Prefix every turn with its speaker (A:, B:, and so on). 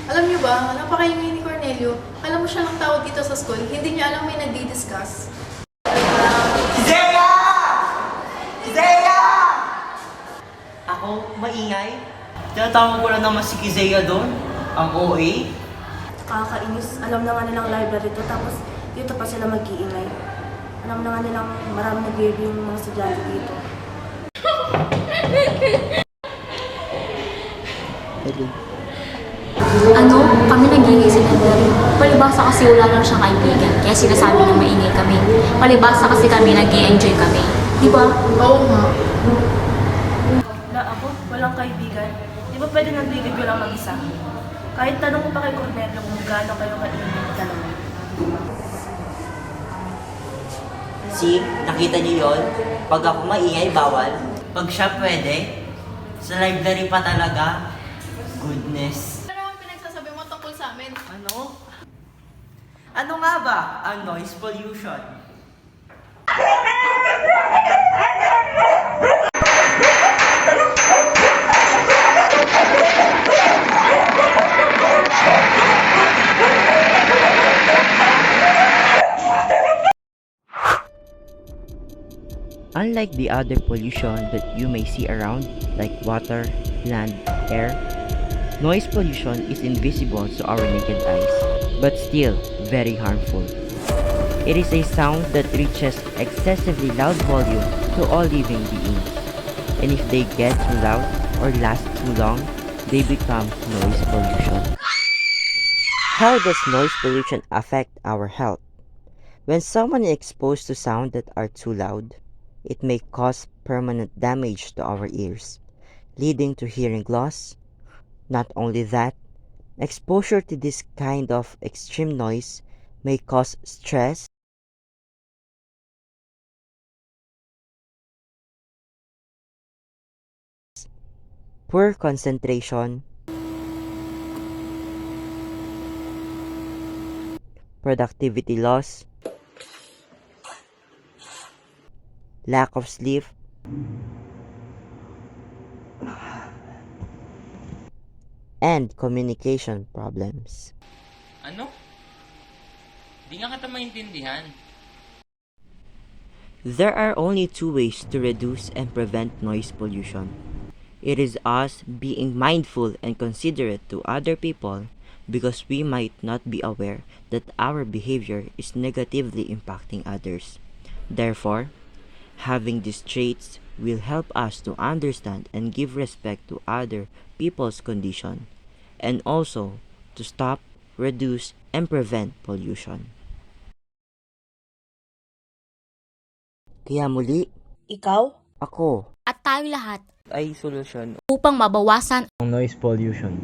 A: Alam niyo ba, napakaingay ni Cornelio. Alam mo siya lang tao dito sa school, hindi niya alam may nagdi-discuss.
B: Zea! Zea! Ako, maingay? Tinatawag ko lang naman si Kizea doon, ang OA.
C: Kakainis. Alam na nga nilang library to, tapos dito pa sila mag-iingay. Alam na nga nilang maraming nag-review yung mga estudyante dito.
D: Ano, kami nag-iingay sa library. Palibasa kasi wala lang siyang kaibigan, kaya sinasabi na maingay kami. Palibasa kasi kami nag-i-enjoy kami. Di ba?
A: Oo nga.
C: Na ako, walang kaibigan. Di ba pwede nagbigay ko lang mag-isa? Kahit tanong ko pa kay Cornelio kung gaano kayo kaingay dalawa.
B: See, nakita niyo yon? Pag ako maingay, bawal. Pag siya pwede, sa library pa talaga. Goodness.
A: Ano naman pinagsasabi mo tungkol sa amin?
B: Ano? Ano nga ba ang noise pollution?
E: Unlike the other pollution that you may see around, like water, land, air, noise pollution is invisible to our naked eyes, but still very harmful. It is a sound that reaches excessively loud volume to all living beings, and if they get too loud or last too long, they become noise pollution. How does noise pollution affect our health? When someone is exposed to sound that are too loud, it may cause permanent damage to our ears, leading to hearing loss. Not only that, exposure to this kind of extreme noise may cause stress, poor concentration, productivity loss, lack of sleep, and communication problems.
F: Ano? Di nga kita maintindihan.
E: There are only two ways to reduce and prevent noise pollution. It is us being mindful and considerate to other people because we might not be aware that our behavior is negatively impacting others. Therefore, having these traits will help us to understand and give respect to other people's condition, and also to stop, reduce, and prevent pollution. Kaya muli,
C: Ikaw?
E: ako
D: At tayo lahat
E: ay solusyon
D: upang mabawasan
E: ng noise pollution.